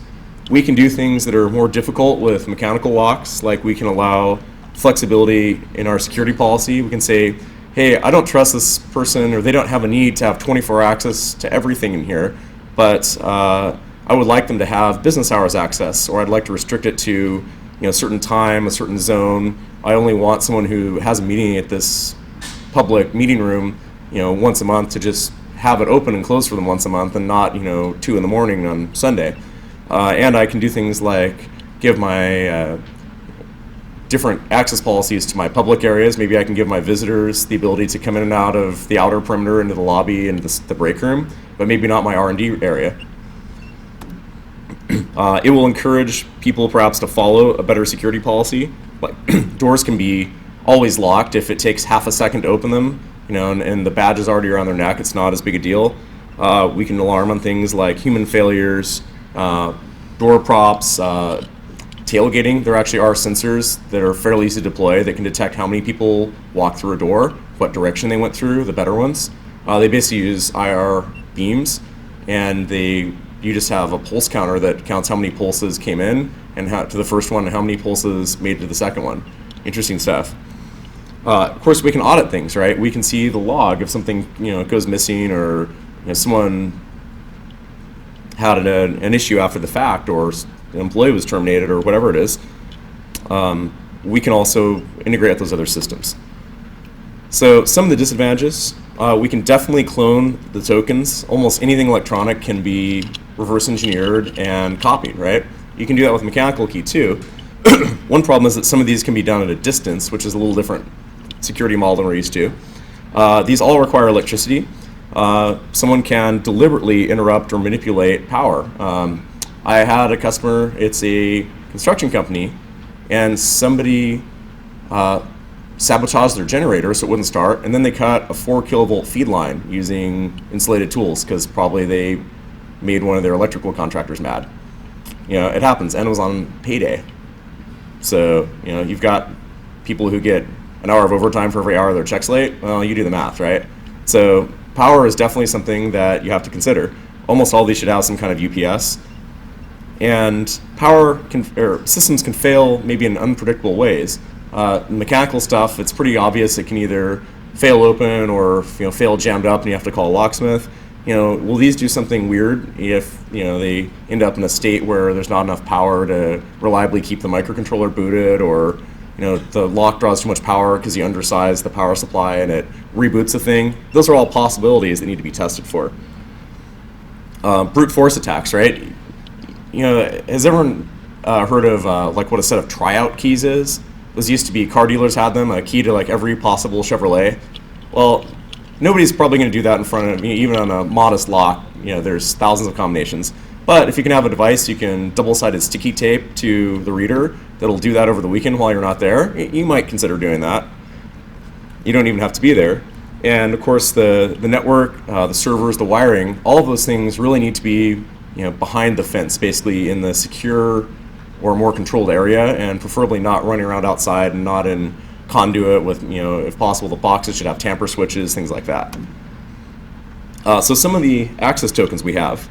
We can do things that are more difficult with mechanical locks, like we can allow flexibility in our security policy. We can say, hey, I don't trust this person, or they don't have a need to have 24-hour access to everything in here, but I would like them to have business hours access, or I'd like to restrict it to a certain time, a certain zone. I only want someone who has a meeting at this public meeting room, once a month, to just have it open and close for them once a month, and not 2 in the morning on Sunday. And I can do things like give my different access policies to my public areas. Maybe I can give my visitors the ability to come in and out of the outer perimeter into the lobby and the break room, but maybe not my R&D area. It will encourage people perhaps to follow a better security policy. Like doors can be always locked if it takes half a second to open them, and the badge is already around their neck. It's not as big a deal. We can alarm on things like human failures, door props, tailgating. There actually are sensors that are fairly easy to deploy that can detect how many people walk through a door, what direction they went through, the better ones. They basically use IR beams, and you just have a pulse counter that counts how many pulses came in and to the first one, and how many pulses made to the second one. Interesting stuff. Of course, we can audit things, right? We can see the log if something goes missing, or someone had an issue after the fact, or an employee was terminated, or whatever it is. We can also integrate with those other systems. So some of the disadvantages, we can definitely clone the tokens. Almost anything electronic can be reverse engineered and copied, right? You can do that with mechanical key too. One problem is that some of these can be done at a distance, which is a little different security model than we're used to. These all require electricity. Someone can deliberately interrupt or manipulate power. I had a customer, it's a construction company, and somebody sabotaged their generator so it wouldn't start, and then they cut a 4 kilovolt feed line using insulated tools because probably they made one of their electrical contractors mad. It happens, and it was on payday. So, you've got people who get an hour of overtime for every hour their check's late. Well, you do the math, right? So power is definitely something that you have to consider. Almost all these should have some kind of UPS. And systems can fail maybe in unpredictable ways. Mechanical stuff, it's pretty obvious it can either fail open or fail jammed up and you have to call a locksmith. Will these do something weird if they end up in a state where there's not enough power to reliably keep the microcontroller booted, or the lock draws too much power because you undersize the power supply and it reboots the thing? Those are all possibilities that need to be tested for. Brute force attacks, right? Has everyone heard of like what a set of tryout keys is? Those used to be, car dealers had them, a key to like every possible Chevrolet. Well, nobody's probably going to do that in front of me, even on a modest lock. There's thousands of combinations. But if you can have a device, you can double-sided sticky tape to the reader that'll do that over the weekend while you're not there. You might consider doing that. You don't even have to be there. And of course, the network, the servers, the wiring, all of those things really need to be behind the fence, basically in the secure or more controlled area, and preferably not running around outside and not in conduit with, if possible, the boxes should have tamper switches, things like that. So some of the access tokens we have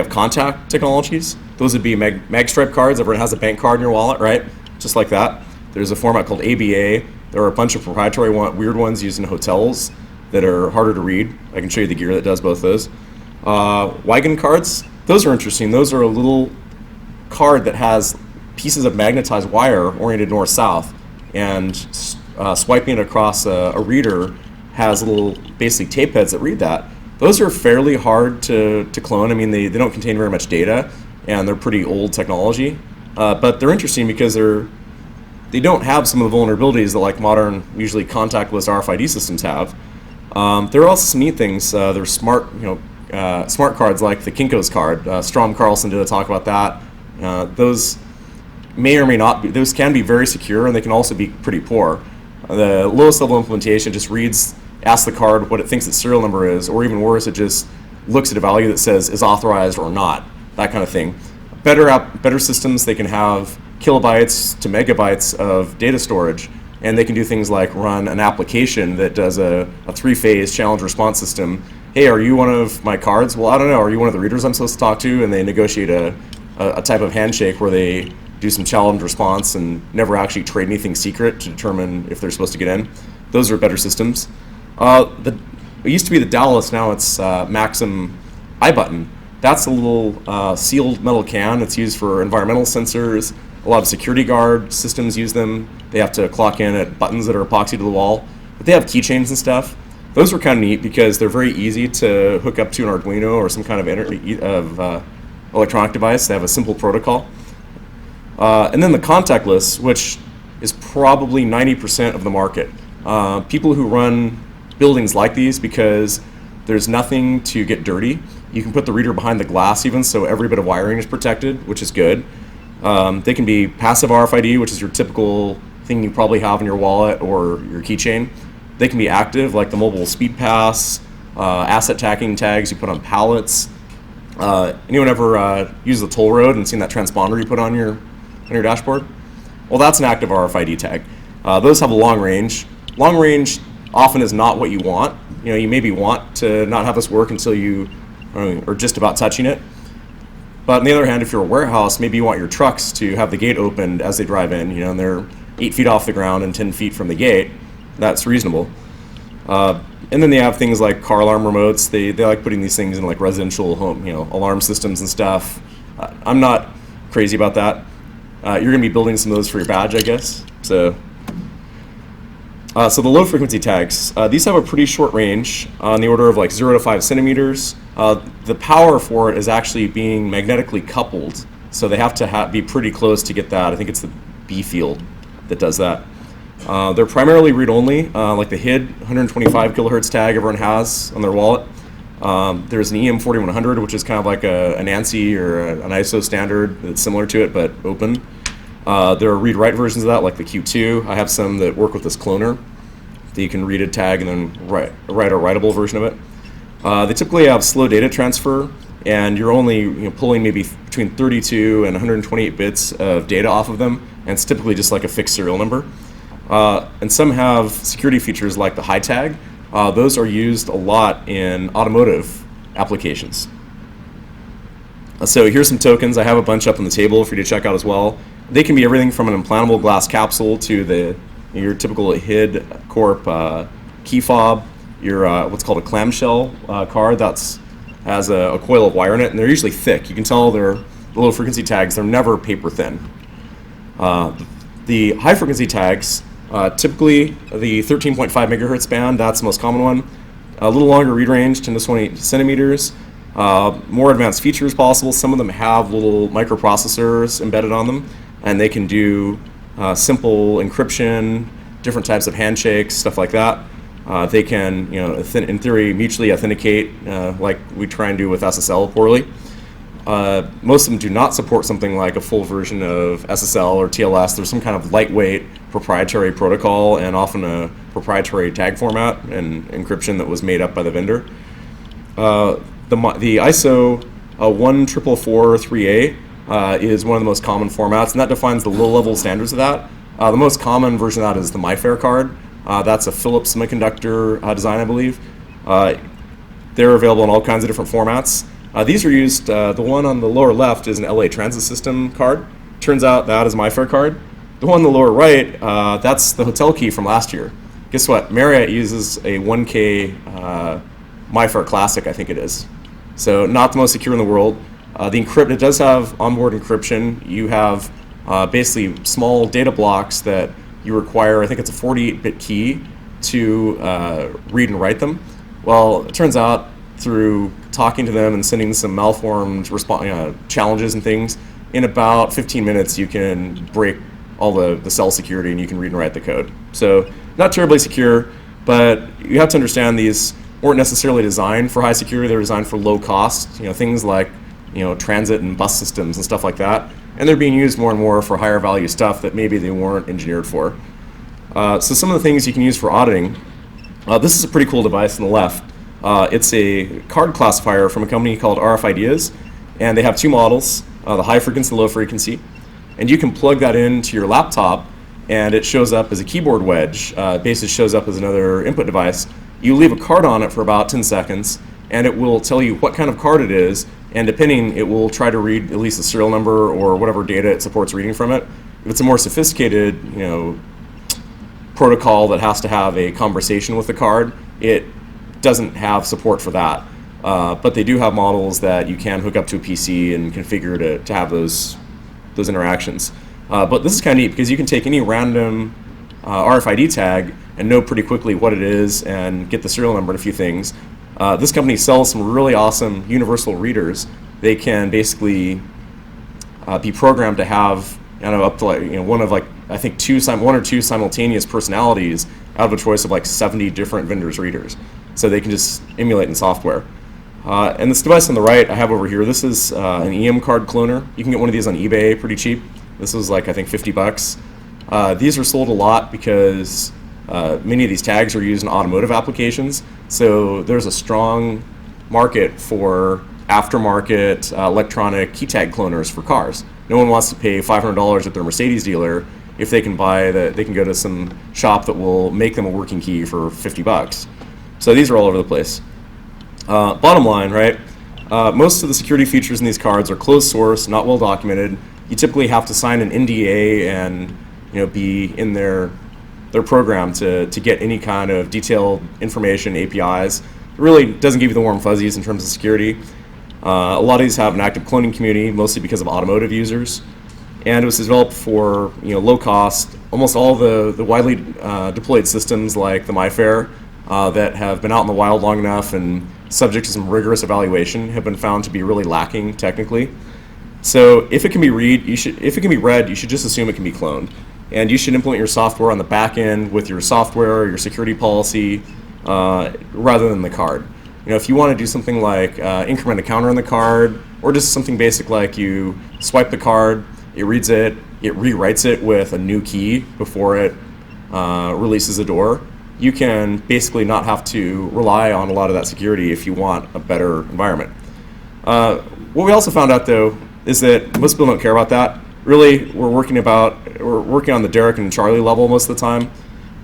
contact technologies. Those would be magstripe cards. Everyone has a bank card in your wallet, right? Just like that. There's a format called ABA. There are a bunch of proprietary weird ones used in hotels that are harder to read. I can show you the gear that does both those. Wagon cards, those are interesting. Those are a little card that has pieces of magnetized wire oriented north-south, and swiping it across a reader has little basically tape heads that read that. Those are fairly hard to clone. I mean, they don't contain very much data, and they're pretty old technology. But they're interesting because they don't have some of the vulnerabilities that like modern, usually contactless RFID systems have. There are also some neat things. There's smart cards like the Kinko's card. Strom Carlson did a talk about that. Those may or may not be, those can be very secure, and they can also be pretty poor. The lowest level implementation just asks the card what it thinks its serial number is, or even worse, it just looks at a value that says is authorized or not, that kind of thing. Better systems, they can have kilobytes to megabytes of data storage, and they can do things like run an application that does a 3-phase challenge response system. Hey, are you one of my cards? Well, I don't know. Are you one of the readers I'm supposed to talk to? And they negotiate a type of handshake where they do some challenge response and never actually trade anything secret to determine if they're supposed to get in. Those are better systems. It used to be the Dallas, now it's Maxim iButton. That's a little sealed metal can. It's used for environmental sensors. A lot of security guard systems use them. They have to clock in at buttons that are epoxy to the wall. But they have keychains and stuff. Those were kind of neat because they're very easy to hook up to an Arduino or some kind of electronic device. They have a simple protocol. And then the contactless, which is probably 90% of the market. People who run buildings like these, because there's nothing to get dirty. You can put the reader behind the glass even, so every bit of wiring is protected, which is good. They can be passive RFID, which is your typical thing you probably have in your wallet or your keychain. They can be active, like the mobile speed pass, asset tagging tags you put on pallets. Anyone ever use the toll road and seen that transponder you put on your dashboard? Well, that's an active RFID tag. Those have a long range. Long range often is not what you want. You maybe want to not have this work until you are just about touching it. But on the other hand, if you're a warehouse, maybe you want your trucks to have the gate opened as they drive in, and they're 8 feet off the ground and 10 feet from the gate. That's reasonable. And then they have things like car alarm remotes. They like putting these things in like residential home, alarm systems and stuff. I'm not crazy about that. You're going to be building some of those for your badge, I guess. So the low frequency tags, these have a pretty short range on the order of like 0 to 5 centimeters. The power for it is actually being magnetically coupled, so they have to be pretty close to get that. I think it's the B field that does that. They're primarily read-only, like the HID 125 kilohertz tag everyone has on their wallet. There's an EM4100, which is kind of like an ANSI or an ISO standard that's similar to it, but open. There are read-write versions of that, like the Q2. I have some that work with this cloner, that you can read a tag and then write a writable version of it. They typically have slow data transfer, and you're only pulling maybe between 32 and 128 bits of data off of them, and it's typically just like a fixed serial number. And some have security features like the high tag. Those are used a lot in automotive applications. So here's some tokens. I have a bunch up on the table for you to check out as well. They can be everything from an implantable glass capsule to your typical HID Corp key fob, your what's called a clamshell card that has a coil of wire in it, and they're usually thick. You can tell they're the low frequency tags. They're never paper thin. The high frequency tags, typically the 13.5 megahertz band, that's the most common one. A little longer read range, 10 to 20 centimeters. More advanced features possible. Some of them have little microprocessors embedded on them, and they can do simple encryption, different types of handshakes, stuff like that. They can, in theory, mutually authenticate, like we try and do with SSL poorly. Most of them do not support something like a full version of SSL or TLS. There's some kind of lightweight proprietary protocol and often a proprietary tag format and encryption that was made up by the vendor. The ISO 14443A is one of the most common formats, and that defines the low-level standards of that. The most common version of that is the MyFair card. That's a Philips semiconductor design, I believe. They're available in all kinds of different formats. These are used, the one on the lower left is an LA Transit System card. Turns out that is MyFair card. The one on the lower right, that's the hotel key from last year. Guess what? Marriott uses a 1K MyFair Classic, I think it is. So not the most secure in the world. It does have onboard encryption. You have basically small data blocks that you require, I think it's a 48-bit key to read and write them. Well, it turns out through talking to them and sending some malformed challenges and things, in about 15 minutes you can break all the cell security and you can read and write the code. So not terribly secure, but you have to understand these weren't necessarily designed for high security. They're designed for low cost, things like transit and bus systems and stuff like that. And they're being used more and more for higher value stuff that maybe they weren't engineered for. So some of the things you can use for auditing, this is a pretty cool device on the left. It's a card classifier from a company called RFIdeas, and they have two models, the high frequency and low frequency. And you can plug that into your laptop, and it shows up as a keyboard wedge. Basically shows up as another input device. You leave a card on it for about 10 seconds, and it will tell you what kind of card it is, and depending, it will try to read at least the serial number or whatever data it supports reading from it. If it's a more sophisticated, protocol that has to have a conversation with the card, it doesn't have support for that. But they do have models that you can hook up to a PC and configure to have those interactions. But this is kind of neat because you can take any random RFID tag and know pretty quickly what it is and get the serial number and a few things. This company sells some really awesome universal readers. They can basically be programmed to have up to one or two simultaneous personalities out of a choice of 70 different vendors' readers. So they can just emulate in software. And this device on the right I have over here, this is an EM card cloner. You can get one of these on eBay pretty cheap. This was I think $50. These are sold a lot because many of these tags are used in automotive applications. So there's a strong market for aftermarket electronic key tag cloners for cars. No one wants to pay $500 at their Mercedes dealer if they can they can go to some shop that will make them a working key for $50. So these are all over the place. Bottom line, right? Most of the security features in these cards are closed source, not well documented. You typically have to sign an NDA and be in their program to get any kind of detailed information, APIs. It really doesn't give you the warm fuzzies in terms of security. A lot of these have an active cloning community, mostly because of automotive users. And it was developed for low cost. Almost all the widely deployed systems like the MyFair that have been out in the wild long enough and subject to some rigorous evaluation have been found to be really lacking technically. So if it can be read, you should just assume it can be cloned. And you should implement your software on the back end with your software, your security policy, rather than the card. If you want to do something like increment a counter on the card, or just something basic like you swipe the card, it reads it, it rewrites it with a new key before it releases a door, you can basically not have to rely on a lot of that security if you want a better environment. What we also found out though is that most people don't care about that. Really, we're working on the Derek and Charlie level most of the time.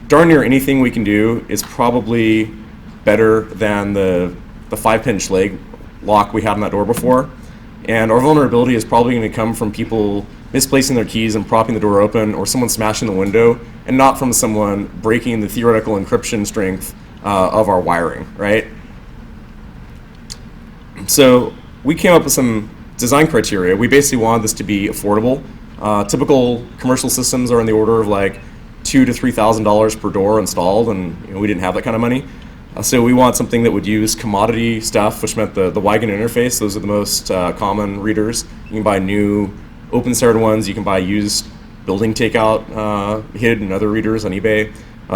Darn near anything we can do is probably better than the 5-pin Schlage lock we had on that door before. And our vulnerability is probably going to come from people misplacing their keys and propping the door open, or someone smashing the window, and not from someone breaking the theoretical encryption strength of our wiring, right? So we came up with some design criteria. We basically wanted this to be affordable. Typical commercial systems are in the order of $2,000 to $3,000 per door installed, and we didn't have that kind of money. So we want something that would use commodity stuff, which meant the Wigan interface. Those are the most common readers. You can buy new open-source ones. You can buy used building takeout hid and other readers on eBay.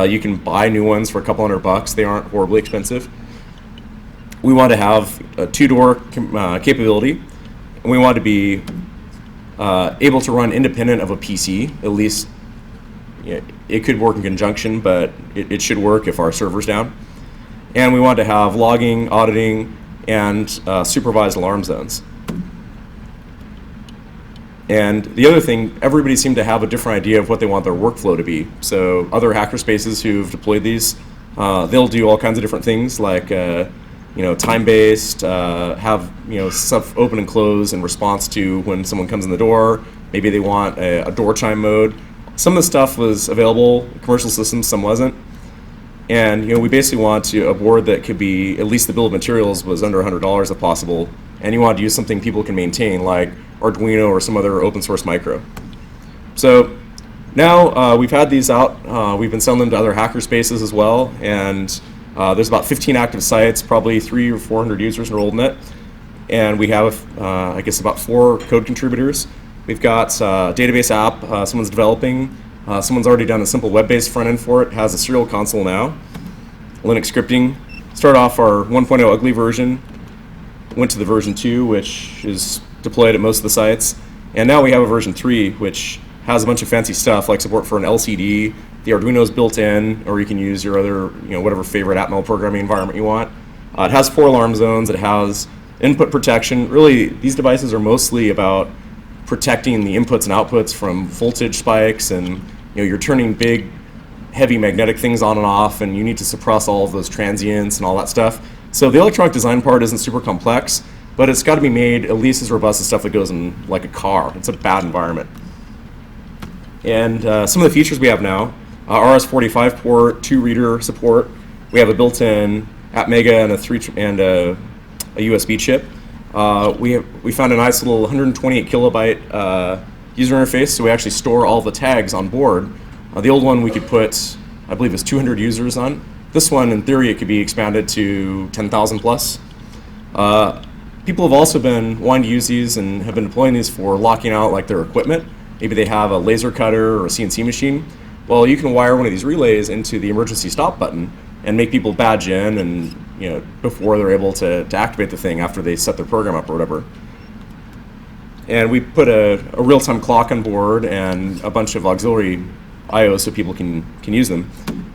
You can buy new ones for a couple $100. They aren't horribly expensive. We want to have a 2-door capability, and we want to be able to run independent of a PC. At least it could work in conjunction, but it should work if our server's down. And we want to have logging, auditing, and supervised alarm zones. And the other thing, everybody seemed to have a different idea of what they want their workflow to be. So other hackerspaces who've deployed these, they'll do all kinds of different things like time-based, have stuff open and close in response to when someone comes in the door. Maybe they want a door chime mode. Some of the stuff was available in commercial systems, some wasn't. And we basically want a board that could be, at least the bill of materials was under $100 if possible. And you want to use something people can maintain, like Arduino or some other open source micro. So now we've had these out. We've been selling them to other hacker spaces as well. And there's about 15 active sites, probably 300 or 400 users enrolled in it. And we have, I guess, about 4 code contributors. We've got a database app someone's developing. Someone's already done a simple web-based front end for it, has a serial console now. Linux scripting. Start off our 1.0 ugly version, went to the version 2, which is deployed at most of the sites. And now we have a version 3, which has a bunch of fancy stuff like support for an LCD. The Arduino is built in, or you can use your other, whatever favorite Atmel programming environment you want. It has 4 alarm zones. It has input protection. Really, these devices are mostly about protecting the inputs and outputs from voltage spikes, and you're turning big, heavy magnetic things on and off, and you need to suppress all of those transients and all that stuff. So the electronic design part isn't super complex, but it's got to be made at least as robust as stuff that goes in like a car. It's a bad environment. And some of the features we have now, RS-45 port, 2 reader support. We have a built-in Atmega and a USB chip. We found a nice little 128 kilobyte user interface, so we actually store all the tags on board. The old one we could put, I believe, is 200 users on. This one, in theory, it could be expanded to 10,000 plus. People have also been wanting to use these and have been deploying these for locking out like their equipment. Maybe they have a laser cutter or a CNC machine. Well, you can wire one of these relays into the emergency stop button and make people badge in, and before they're able to activate the thing after they set their program up or whatever. And we put a real-time clock on board and a bunch of auxiliary I/O so people can use them.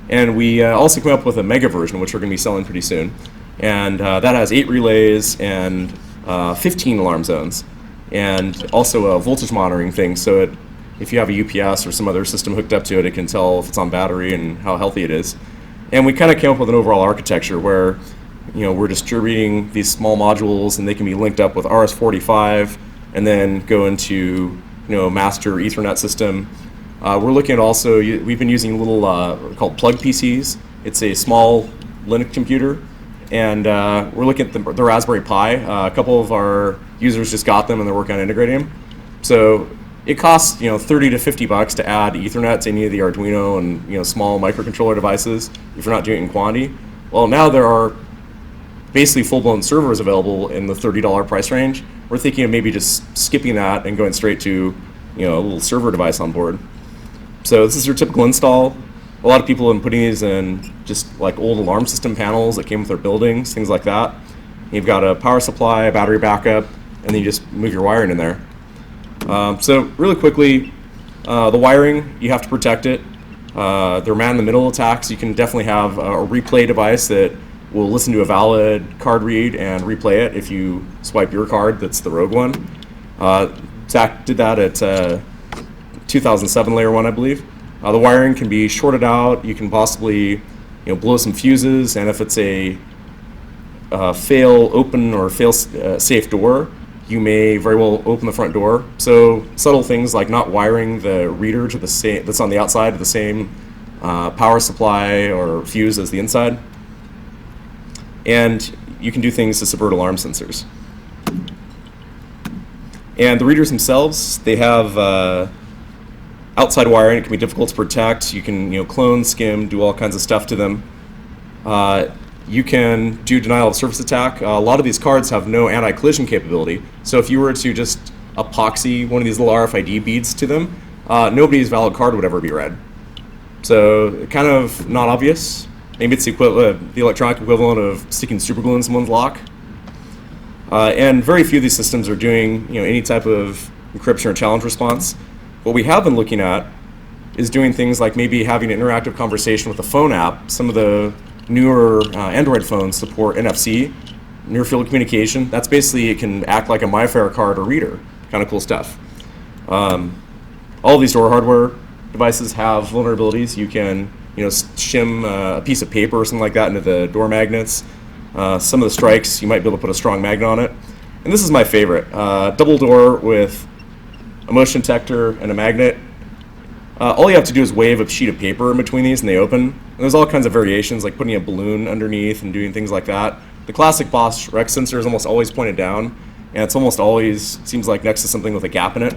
And we also came up with a mega version, which we're going to be selling pretty soon. And that has 8 relays and 15 alarm zones, and also a voltage monitoring thing. So if you have a UPS or some other system hooked up to it, it can tell if it's on battery and how healthy it is. And we kind of came up with an overall architecture where we're distributing these small modules, and they can be linked up with RS-45 and then go into master Ethernet system. We're looking at also, we've been using little called plug PCs. It's a small Linux computer, and we're looking at the Raspberry Pi. A couple of our users just got them, and they're working on integrating them. So it costs $30 to $50 to add Ethernet to any of the Arduino and small microcontroller devices if you're not doing it in quantity. Well, now there are basically full-blown servers available in the $30 price range. We're thinking of maybe just skipping that and going straight to a little server device on board. So this is your typical install. A lot of people have been putting these in just like old alarm system panels that came with their buildings, things like that. You've got a power supply, a battery backup, and then you just move your wiring in there. So really quickly, the wiring, you have to protect it. They're man-in-the-middle attacks. You can definitely have a replay device that will listen to a valid card read and replay it if you swipe your card that's the rogue one. Zach did that at 2007 LayerOne, I believe. The wiring can be shorted out. You can possibly blow some fuses, and if it's a fail open or fail safe door, you may very well open the front door. So subtle things like not wiring the reader to the same that's on the outside to the same power supply or fuse as the inside. And you can do things to subvert alarm sensors. And the readers themselves, they have outside wiring. It can be difficult to protect. You can clone, skim, do all kinds of stuff to them. You can do denial of service attack. A lot of these cards have no anti-collision capability. So if you were to just epoxy one of these little RFID beads to them, nobody's valid card would ever be read. So kind of not obvious. Maybe it's the electronic equivalent of sticking super glue in someone's lock. And very few of these systems are doing any type of encryption or challenge response. What we have been looking at is doing things like maybe having an interactive conversation with a phone app. Some of the newer Android phones support NFC, near field communication. That's basically, it can act like a MyFair card or reader. Kind of cool stuff. All of these door hardware devices have vulnerabilities. You can shim a piece of paper or something like that into the door magnets. Some of the strikes, you might be able to put a strong magnet on it. And this is my favorite. Double door with a motion detector and a magnet. All you have to do is wave a sheet of paper in between these and they open. And there's all kinds of variations, like putting a balloon underneath and doing things like that. The classic Bosch Rex sensor is almost always pointed down, and it's almost always seems like next to something with a gap in it.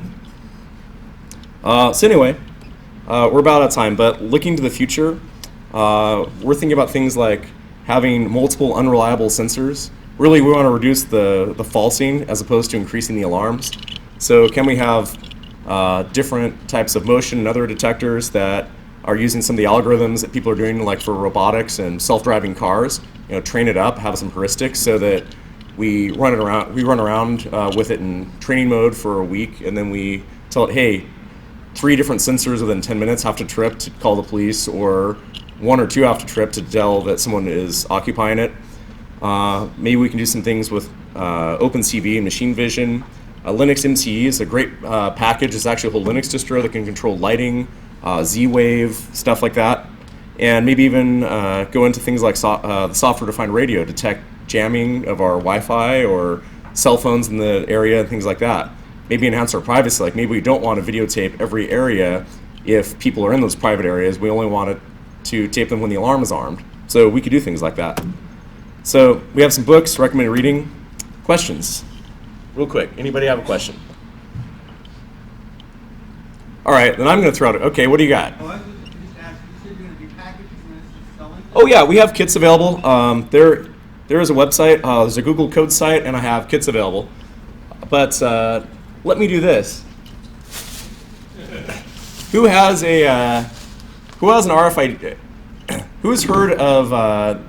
So anyway, we're about out of time, but looking to the future, we're thinking about things like having multiple unreliable sensors. Really, we want to reduce the falsing as opposed to increasing the alarms. So can we have different types of motion and other detectors that are using some of the algorithms that people are doing, like for robotics and self-driving cars, train it up, have some heuristics so that we run around with it in training mode for a week, and then we tell it, hey, 3 different sensors within 10 minutes have to trip to call the police, or 1 or 2 have to trip to tell that someone is occupying it. Maybe we can do some things with OpenCV and machine vision. Linux MCE is a great package. It's actually a whole Linux distro that can control lighting, Z-Wave, stuff like that. And maybe even go into things like the software-defined radio, detect jamming of our Wi-Fi or cell phones in the area and things like that. Maybe enhance our privacy, like maybe we don't want to videotape every area if people are in those private areas. We only want it to tape them when the alarm is armed. So we could do things like that. So we have some books, recommended reading. Questions? Real quick, anybody have a question? All right, then I'm going to throw it. Okay, what do you got? Oh, I was just asking, you said you're going to do packages and then just selling? Oh yeah, we have kits available. There is a website, there's a Google code site, and I have kits available. But let me do this. Who has an RFID? Who has heard of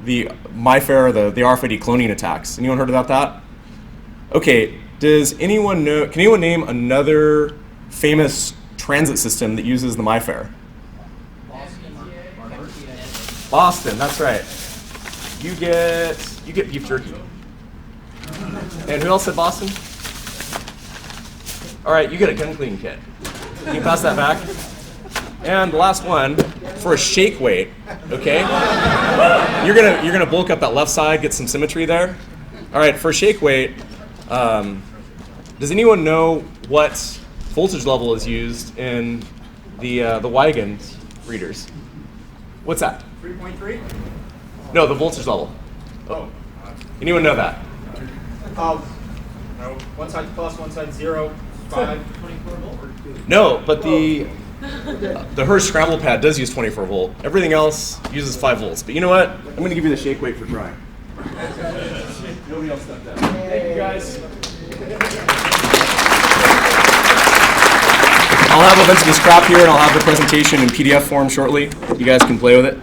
the MyFair, the RFID cloning attacks? Anyone heard about that? Okay, does anyone know? Can anyone name another famous transit system that uses the MyFair? Boston, that's right. You get beef jerky. And who else said Boston? All right, you get a gun cleaning kit. Can you pass that back? And the last one, for a shake weight, okay? You're gonna bulk up that left side, get some symmetry there. All right, for a shake weight, does anyone know what voltage level is used in the Huygens readers? What's that? 3.3? No, the voltage level. Oh. Anyone know that? No. One side plus, one side 0, 5, 24 volt. No, but the Hirsch scramble pad does use 24 volt. Everything else uses 5 volts. But you know what? I'm going to give you the shake weight for trying. Nobody else stepped out. Thank you, guys. I'll have a bunch of this crap here, and I'll have the presentation in PDF form shortly. You guys can play with it.